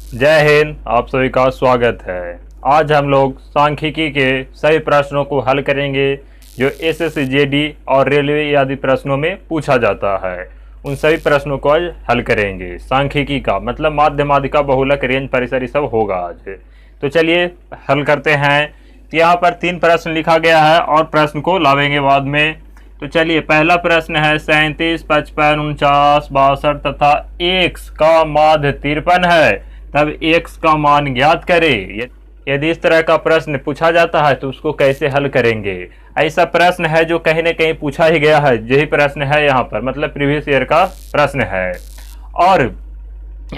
जय हिंद। आप सभी का स्वागत है। आज हम लोग सांख्यिकी के सभी प्रश्नों को हल करेंगे जो एसएससी जेडी और रेलवे आदि प्रश्नों में पूछा जाता है। उन सभी प्रश्नों को आज हल करेंगे। सांख्यिकी का मतलब माध्य, माध्यिका, बहुलक, रेंज, परिसर ये सब होगा आज। तो चलिए हल करते हैं। तो यहाँ पर 3 प्रश्न लिखा गया है और प्रश्न को लावेंगे बाद में। तो चलिए पहला प्रश्न है 37, 55, 49, 62 तथा x का माध्य 53 है, तब x का मान ज्ञात करें। यदि इस तरह का प्रश्न पूछा जाता है तो उसको कैसे हल करेंगे। ऐसा प्रश्न है जो कहीं न कहीं पूछा ही गया है, यही प्रश्न है यहाँ पर, मतलब प्रीवियस ईयर का प्रश्न है। और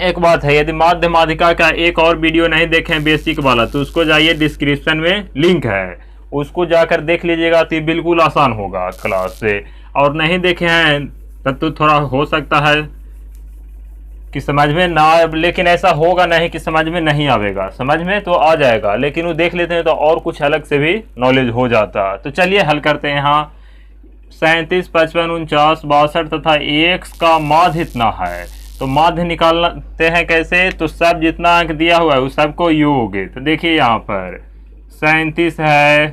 एक बात है, यदि माध्य माध्यिका का एक और वीडियो नहीं देखें बेसिक वाला तो उसको जाइए, डिस्क्रिप्शन में लिंक है, उसको जाकर देख लीजिएगा तो ये बिल्कुल आसान होगा क्लास से। और नहीं देखे हैं तब तो थोड़ा हो सकता है कि समझ में ना आए, लेकिन ऐसा होगा नहीं कि समझ में नहीं आवेगा, समझ में तो आ जाएगा, लेकिन वो देख लेते हैं तो और कुछ अलग से भी नॉलेज हो जाता। तो चलिए हल करते हैं। यहाँ 37, 55, 49, 62 तथा x का माध्य इतना है, तो माध्य निकालते हैं कैसे। तो सब जितना अंक दिया हुआ है उस सबको योग। तो देखिए यहाँ पर 37 है,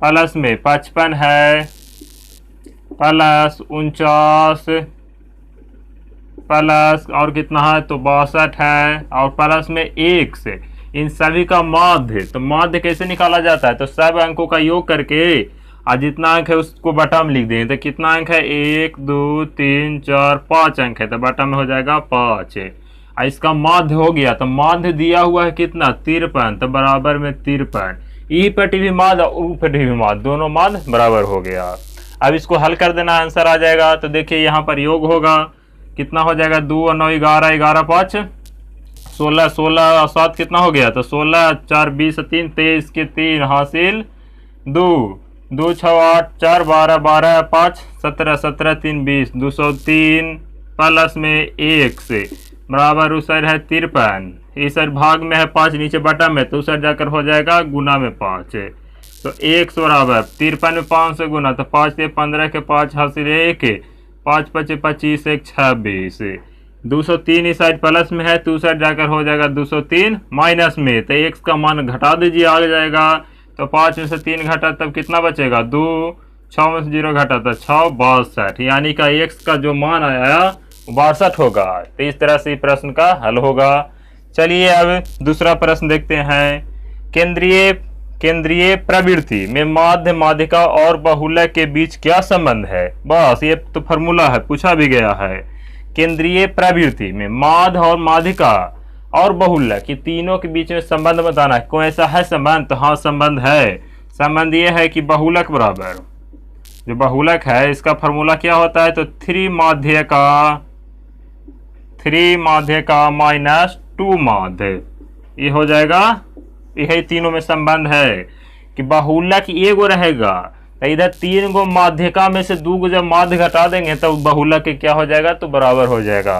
प्लस में 55 है, प्लस 49 प्लस और कितना है तो 62 है, और प्लस में 1 से इन सभी का माध्य। तो माध्य कैसे निकाला जाता है, तो सब अंकों का योग करके और जितना अंक है उसको बटा में लिख देंगे। तो कितना अंक है 1 2 3 4 5 अंक है, तो बटा में हो जाएगा 5। और इसका माध्य हो गया, तो माध्य दिया हुआ है कितना 53, तो बराबर में 53। ई पटी भी माध्य और ऊ पटी भी माध्य, दोनों माध्य बराबर हो गया। अब इसको हल कर देना, आंसर आ जाएगा। तो देखिए यहाँ पर योग होगा, कितना हो जाएगा 2 और 9 11, 11 5 16, 16 और 7 कितना हो गया, तो 16 4 20 3 23 के 3 हासिल 2 2 6 8 4 12 12 5 17 17 3 20 203 प्लस में 1 से बराबर उसर है 53। इस भाग में है 5 नीचे बटा में, तो उसर जाकर हो जाएगा गुना में 5। तो 1 बराबर 53 में 5 से गुना, तो 5 से 15 के 5 हासिल 1, 5 5 25 1 26। 203 इस साइड प्लस में है, तो उस साइड जाकर हो जाएगा 203 माइनस में, तो x का मान घटा दीजिए, आ जाएगा। तो 5 में से 3 घटा तब कितना बचेगा 2, 6 में से 0 घटा तो 6 62, यानी का x का जो मान आया 62 होगा। तो इस तरह से प्रश्न का हल होगा। चलिए अब दूसरा प्रश्न देखते हैं। केंद्रीय प्रवृत्ति में माध्य, माध्यिका और बहुलक के बीच क्या संबंध है। बस ये तो फॉर्मूला है, पूछा भी गया है। केंद्रीय प्रवृत्ति में माध्य और माध्यिका और बहुलक ये तीनों के बीच में संबंध बताना है। कोई ऐसा है संबंध, तो हाँ संबंध है। संबंध ये है कि बहुलक बराबर जो बहुलक है इसका फॉर्मूला क्या होता है, तो 3 माध्यिका माइनस 2 माध्य, ये हो जाएगा। यही तीनों में संबंध है कि बहुलक एगो रहेगा, तो इधर 3 गो माध्यिका में से 2 गो जब माध्य घटा देंगे तो बहुलक के क्या हो जाएगा, तो बराबर हो जाएगा।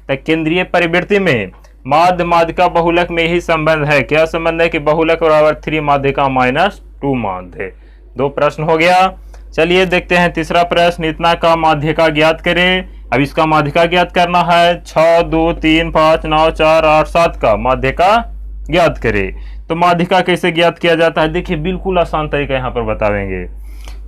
तो केंद्रीय प्रवृत्ति में माध्य, माध्यिका, बहुलक में यही संबंध है। क्या संबंध है कि बहुलक बराबर 3 माध्यिका माइनस 2 माध्य। 2 प्रश्न हो गया। चलिए देखते हैं तीसरा प्रश्न। इतना का माध्यिका ज्ञात करें। अब इसका माध्यिका ज्ञात करना है। 6 2 3 5 9 4 8 7 का माध्यिका ज्ञात करें। तो माध्यिका कैसे ज्ञात किया जाता है, देखिए बिल्कुल आसान तरीका यहाँ पर बताएंगे।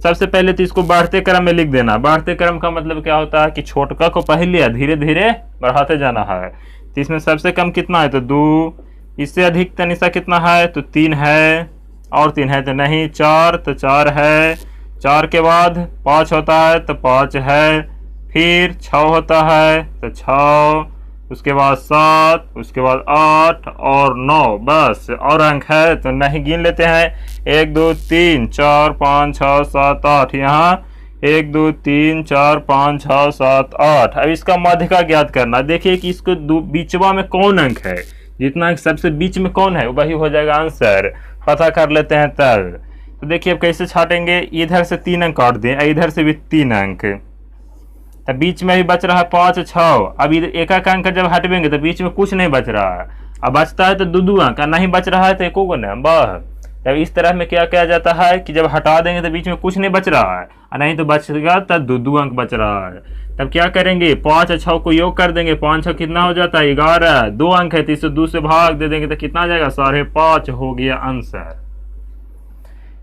सबसे पहले तो इसको बढ़ते क्रम में लिख देना। बढ़ते क्रम का मतलब क्या होता है कि छोटका को पहले धीरे धीरे बढ़ाते जाना है। तो इसमें सबसे कम कितना है, तो 2। इससे अधिक तनिषा कितना है, तो 3 है, और 3 है तो नहीं, 4 तो 4 है, 4 के बाद 5 होता है तो 5 है, फिर 6 होता है तो 6, उसके बाद 7, उसके बाद 8 और 9, बस और अंक है तो नहीं गिन लेते हैं। 1 2 3 4 5 6 7 8, यहाँ 1 2 3 4 5 6 7 8। अब इसका माध्यिका ज्ञात करना। देखिए कि इसको बीचवा में कौन अंक है, जितना अंक सबसे बीच में कौन है वही हो जाएगा आंसर। पता कर लेते हैं तब। तो देखिए अब कैसे छाटेंगे, इधर से 3 अंक काट दें, इधर से भी 3 अंक, तो बीच में भी बच रहा है 5 6। अब इधर एक अंक जब हटवेंगे तो बीच में कुछ नहीं बच रहा है, अब बचता है तो 2 अंक, नहीं बच रहा है तो एको को नहीं बस। जब इस तरह में क्या किया जाता है कि जब हटा देंगे तो बीच में कुछ नहीं बच रहा है, और नहीं तो बचेगा तो 2 अंक बच रहा है। तब क्या करेंगे, 5 और 6 को योग कर देंगे, 5 6 कितना हो जाता है 11, 2 अंक है तो इसे 2 से भाग दे देंगे तो कितना आ जाएगा 5.5 हो गया आंसर।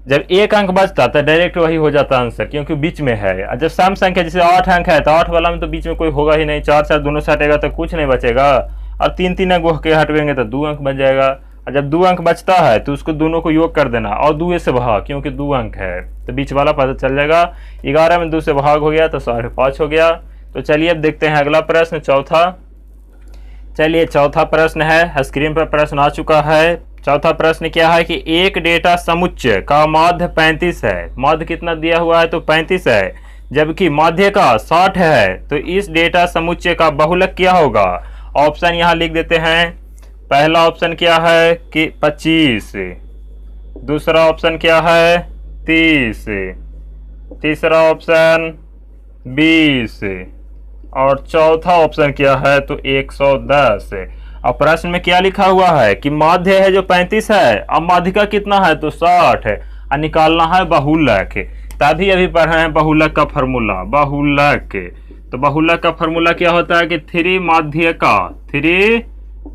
जब एक अंक बचता तो डायरेक्ट वही हो जाता आंसर, क्योंकि बीच में है। और जब सम संख्या जैसे 8 अंक है तो 8 वाला में तो बीच में कोई होगा ही नहीं, 4 4 दोनों से हटेगा तो कुछ नहीं बचेगा, और 3 3 अंक के हटवेंगे तो 2 अंक बच जाएगा। और जब 2 अंक बचता है तो उसको दोनों को योग कर देना और 2 से भाग, क्योंकि 2 अंक है तो बीच वाला पता चल जाएगा। 11 में 2 से भाग हो गया तो 5.5 हो गया। तो चलिए अब देखते हैं अगला प्रश्न, चौथा। चलिए चौथा प्रश्न है, स्क्रीन पर प्रश्न आ चुका है। चौथा प्रश्न क्या है कि एक डेटा समुच्चय का माध्य 35 है। माध्य कितना दिया हुआ है तो 35 है, जबकि माध्य का 60 है। तो इस डेटा समुच्चय का बहुलक क्या होगा। ऑप्शन यहाँ लिख देते हैं। पहला ऑप्शन क्या है कि 25, दूसरा ऑप्शन क्या है 30, तीसरा ऑप्शन 20 और चौथा ऑप्शन क्या है तो 110। अब प्रश्न में क्या लिखा हुआ है कि माध्य है जो 35 है, अब माध्यिका कितना है तो 60 है, और निकालना है बहुलक। तभी अभी पढ़े हैं बहुलक का फॉर्मूला। बहुलक, तो बहुलक का फॉर्मूला क्या होता है कि 3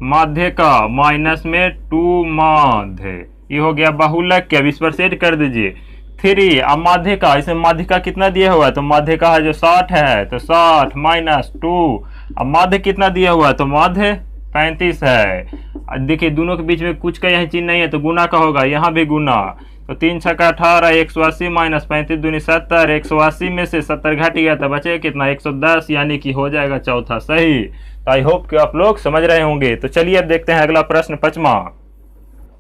माध्यिका माइनस में 2 माध्य, ये हो गया बहुलक के। अब इस पर सेट कर दीजिए 3। अब माध्यिका, इसमें माध्यिका कितना दिया हुआ है तो माध्यिका है जो 60 है, तो 60 माइनस 2। अब माध्य कितना दिया हुआ है तो माध्य 35 है। देखिए दोनों के बीच में कुछ का यही चिन्ह नहीं है तो गुना का होगा, यहाँ भी गुना। तो 3 6 18, 180 माइनस 35 दूनी 70, 180 में से 70 घट गया तो बचे कितना 110, यानी कि हो जाएगा चौथा सही। तो आई होप कि आप लोग समझ रहे होंगे। तो चलिए अब देखते हैं अगला प्रश्न,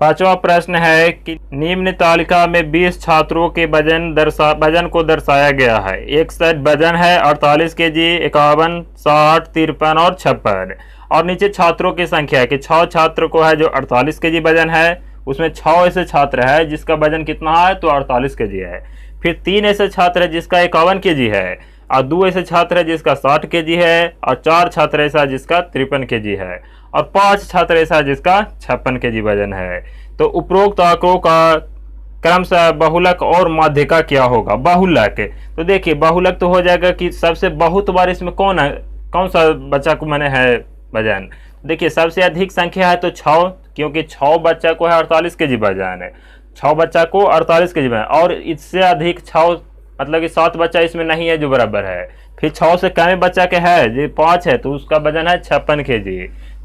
पांचवा प्रश्न है कि निम्न तालिका में 20 छात्रों के वजन को दर्शाया गया है। एक सेट वजन है 48 केजी, 51, 60, 53 और 56, और नीचे छात्रों की संख्या है कि 6 छात्र को है जो 48 केजी वजन है, उसमें 6 ऐसे छात्र है जिसका वजन कितना है तो 48 केजी है। फिर 3 ऐसे छात्र है जिसका 51 केजी है, और 2 ऐसे छात्र है जिसका 60 केजी है, और 4 छात्र ऐसा जिसका 53 केजी है, और 5 छात्र ऐसा जिसका 56 केजी वजन है। तो उपरोक्त आंकड़ों का क्रमशः बहुलक और माध्यिका क्या होगा। बहुलक, तो देखिए बहुलक तो हो जाएगा कि सबसे बहुत बार इसमें कौन सा बच्चा को मैंने है वजन। देखिए सबसे अधिक संख्या है तो 6, क्योंकि 6 बच्चा को है 48 केजी वजन है, 6 बच्चा को 48 केजी वजन, और इससे अधिक 6 मतलब कि 7 बच्चा इसमें नहीं है जो बराबर है। फिर 6 से कम बच्चा के है जो 5 है तो उसका वजन है 56 केजी।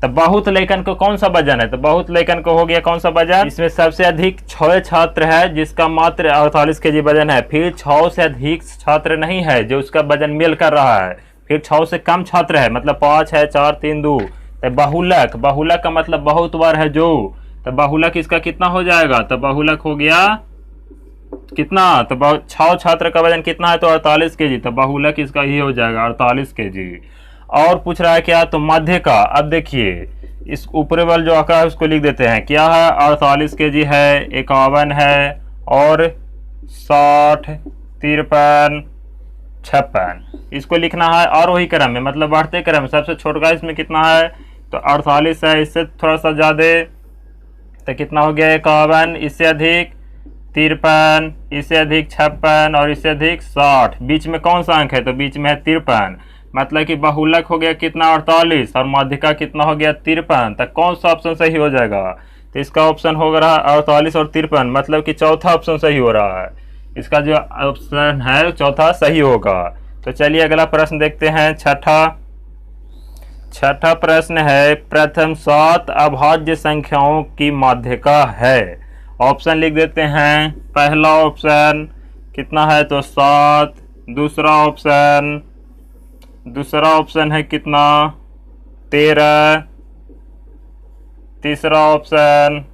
तो बहुत लेखन को कौन सा वजन है तो बहुत लेखन को हो गया कौन सा वजन, इसमें सबसे अधिक 6 छात्र है जिसका मात्र 48 केजी वजन है। फिर 6 से अधिक छात्र नहीं है जो उसका वजन मेल कर रहा है। फिर 6 से कम छात्र है मतलब 5 है, 4 3 2। तो बहुलक, बहुलक का मतलब बहुत बार है जो, तो बहुलक इसका कितना हो जाएगा तो बहुलक हो गया कितना तो 6 छात्र का वजन कितना है तो 48 केजी, तो बहुलक इसका ही हो जाएगा 48 केजी। और पूछ रहा है क्या तो माध्य का। अब देखिए इस ऊपरी वाला जो आंकड़ा है उसको लिख देते हैं, क्या है 48 केजी है, 51 है और 60, 53, 56, इसको लिखना है और वही क्रम में मतलब बढ़ते क्रम में। सबसे छोटा इसमें कितना है तो 48 है, इससे थोड़ा सा ज़्यादा तो कितना हो गया 51, इससे अधिक 53, इससे अधिक 56 और इससे अधिक 60। बीच में कौन सा अंक है तो बीच में है 53, मतलब कि बहुलक हो गया कितना 48 और माध्यिका कितना हो गया 53। तक कौन सा ऑप्शन सही हो जाएगा तो इसका ऑप्शन हो रहा है 48 और 53, मतलब कि चौथा ऑप्शन सही हो रहा है। इसका जो ऑप्शन है चौथा सही होगा। तो चलिए अगला प्रश्न देखते हैं, छठा प्रश्न है प्रथम 7 अभाज्य संख्याओं की माध्यिका है। ऑप्शन लिख देते हैं। पहला ऑप्शन कितना है तो 7, दूसरा ऑप्शन है कितना 13, तीसरा ऑप्शन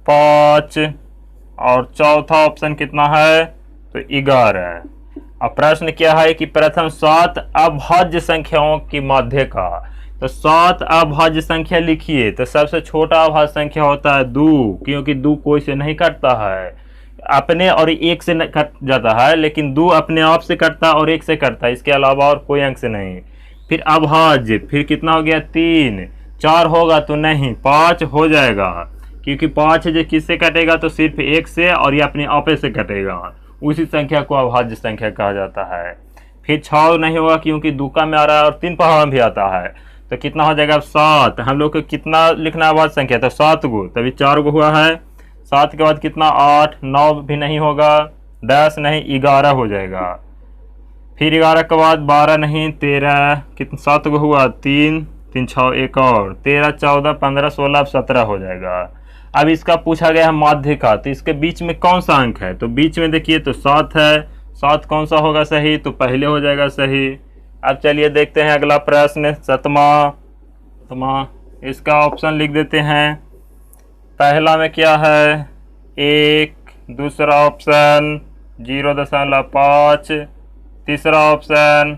5 और चौथा ऑप्शन कितना है तो 11। अब प्रश्न क्या है कि प्रथम 7 अभाज्य संख्याओं की माध्यिका। तो 7 अभाज्य संख्या लिखिए तो सबसे छोटा अभाज्य संख्या होता है 2, क्योंकि 2 कोई से नहीं कटता है, अपने और 1 से कट जाता है, लेकिन 2 अपने आप से कटता है और 1 से कटता है, इसके अलावा और कोई अंक से नहीं। फिर अभाज्य, फिर कितना हो गया 3, 4 होगा तो नहीं 5 हो जाएगा, क्योंकि 5 जो किससे कटेगा तो सिर्फ 1 से और ये अपने आपे से कटेगा, उसी संख्या को अभाज्य संख्या कहा जाता है। फिर 6 नहीं होगा क्योंकि दूका में आ रहा है और 3 पहाड़ में भी आता है, तो कितना हो जाएगा 7। हम लोग को कितना लिखना है बाद संख्या, तो 7 गो, तभी 4 गो हुआ है। 7 के बाद कितना 8, 9 भी नहीं होगा, 10 नहीं 11 हो जाएगा। फिर 11 के बाद 12 नहीं 13, कितना 7 गो हुआ, 3 3 6 एक और 13 14 15 16 17 हो जाएगा। अब इसका पूछा गया है माध्य का, तो इसके बीच में कौन सा अंक है, तो बीच में देखिए तो 7 है, 7 कौन सा होगा सही, तो पहले हो जाएगा सही। अब चलिए देखते हैं अगला प्रश्न 7वां। इसका ऑप्शन लिख देते हैं। पहला में क्या है 1, दूसरा ऑप्शन 0.5, तीसरा ऑप्शन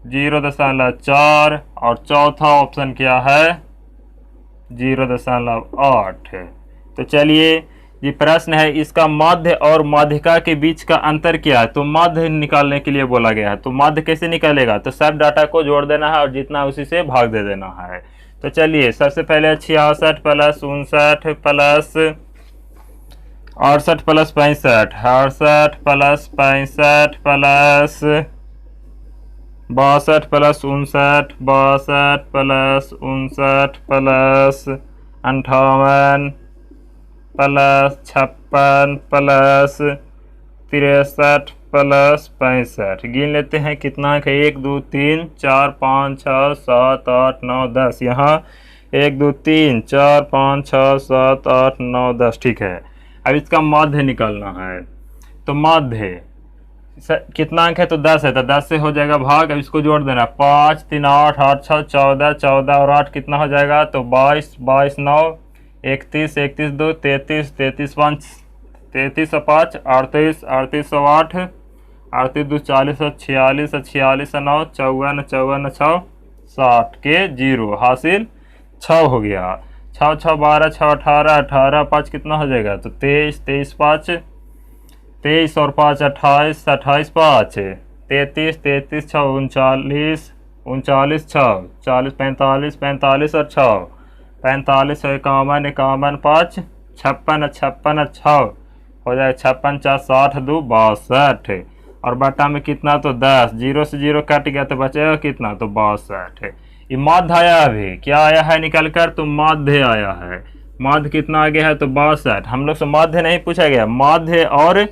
0.4 और चौथा ऑप्शन क्या है 0.8। तो चलिए ये प्रश्न है, इसका माध्य और माध्यिका के बीच का अंतर क्या है, तो माध्य निकालने के लिए बोला गया है। तो माध्य कैसे निकालेगा, तो सब डाटा को जोड़ देना है और जितना उसी से भाग दे देना है। तो चलिए सबसे पहले 66 plus 59 plus 68 plus 65, 68 plus 65 plus 62 plus 59, 62 plus 59 plus 58 plus 56 plus 63 plus 65। गिन लेते हैं कितना है, 1 2 3 4 5 6 7 8 9 10। यहाँ 1 2 3 4 5 6 7 8 9 10, ठीक है। अब इसका माध्य निकालना है, तो माध्य कितना अंक है, तो 10 है, तो 10 से हो जाएगा भाग। अब इसको जोड़ देना, 5 3 8 8 6 14, 14 और 8 कितना हो जाएगा, तो 22, 22 9 31, 31 2 33, 33 5 33 और 5 38, 38 और 8 38 2 40 और 46, 46 और 9 54, 54 6 60 के 0 हासिल 6 हो गया। 6 6 12 6 18, 18 5 कितना हो जाएगा, तो 23, 23 5 23 और 5 28, 28 5 33, 33 6 39, 39 6 40 45, 45 और 6 45 51, 51 5 56, 56 6 हो जाएगा 56 4 60 2 62 और बटा में कितना, तो 10, 0 से 0 कट गया तो बचेगा कितना, तो 62। ये माध्य आया, अभी क्या आया है निकल कर, तो माध्य आया है। माध्य कितना आ गया है, तो 62। हम लोग से माध्य नहीं पूछा गया, माध्य और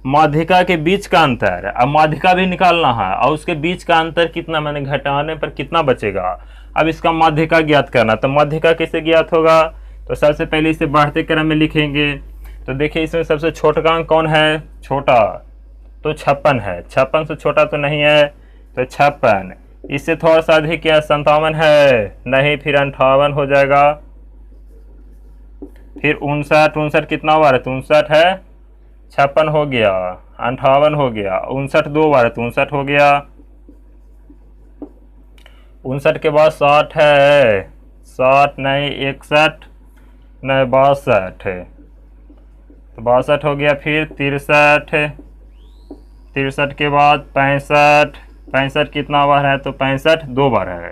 माध्यिका के बीच का अंतर। अब माध्यिका भी निकालना है और उसके बीच का अंतर कितना, मैंने घटाने पर कितना बचेगा। अब इसका माध्यिका ज्ञात करना, तो माध्यिका कैसे ज्ञात होगा, तो सबसे पहले इसे बढ़ते क्रम में लिखेंगे। तो देखिए इसमें सबसे छोटा अंक कौन है, छोटा तो 56 है, 56 से छोटा तो नहीं है, तो 56। इससे थोड़ा सा अधिक क्या 57 है, नहीं, फिर 58 हो जाएगा। फिर 59, 59 कितना बार है, तो 59 है, 56 हो गया, 58 हो गया, 59 2 बार है तो 59 हो गया। 59 के बाद 60 है, 60 नहीं 61 नहीं 62, तो 62 हो गया। फिर 63, 63 के बाद 65, 65 कितना बार है, तो 65 2 बार है।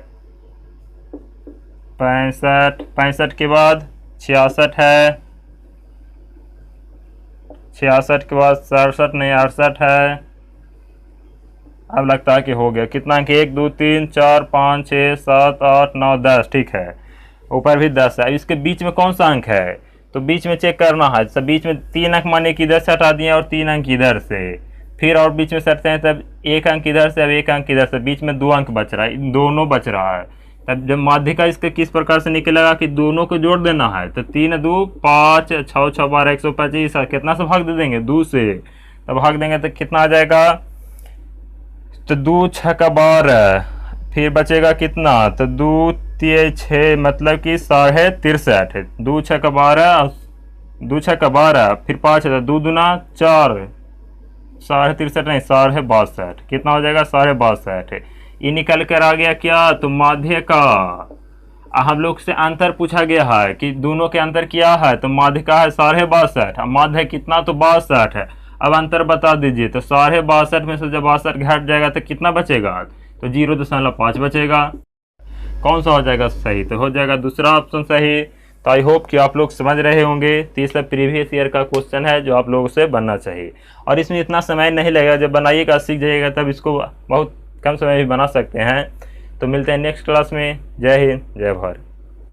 65, 65 के बाद 66 है, 66 के बाद 67 नहीं 68 है। अब लगता है कि हो गया, कितना कि 1 2 3 4 5 6 7 8 9 10, ठीक है, ऊपर भी 10 है। इसके बीच में कौन सा अंक है, तो बीच में चेक करना है। सब बीच में 3 अंक माने कि इधर से हटा दिए और 3 अंक इधर से, फिर और बीच में सटते हैं, तब 1 अंक इधर से, अब 1 अंक इधर से, बीच में 2 अंक बच रहा है, दोनों बच रहा है। तब जब माध्यिका इसके किस प्रकार से निकलेगा कि दोनों को जोड़ देना है, तो 3 2 5 6 6 12 125, कितना से भाग दे देंगे, 2 से, तब भाग देंगे तो कितना आ जाएगा, तो 2 6 का 12, फिर बचेगा कितना, तो 2 3 6 मतलब कि 63, 2 6 का 12, 2 6 का 12, फिर 5 है, 2 दूना 4, 63 नहीं 62, कितना हो जाएगा 62। ये निकल कर आ गया क्या, तो माध्य का। हम लोग से अंतर पूछा गया है कि दोनों के अंतर क्या है, तो माध्य का है 62, माध्य कितना, तो 62 है। अब अंतर बता दीजिए, तो 62 में से जब 62 घट जाएगा तो कितना बचेगा, तो 0.5 बचेगा। कौन सा हो जाएगा सही, तो हो जाएगा दूसरा ऑप्शन सही। तो आई होप कि आप लोग समझ रहे होंगे। तो ये सब प्रीवियस ईयर का क्वेश्चन है जो आप लोगों से बनना चाहिए, और इसमें इतना समय नहीं लगेगा। जब बनाइएगा सीख जाइएगा तब इसको बहुत कम समय में बना सकते हैं। तो मिलते हैं नेक्स्ट क्लास में। जय हिंद, जय भारत।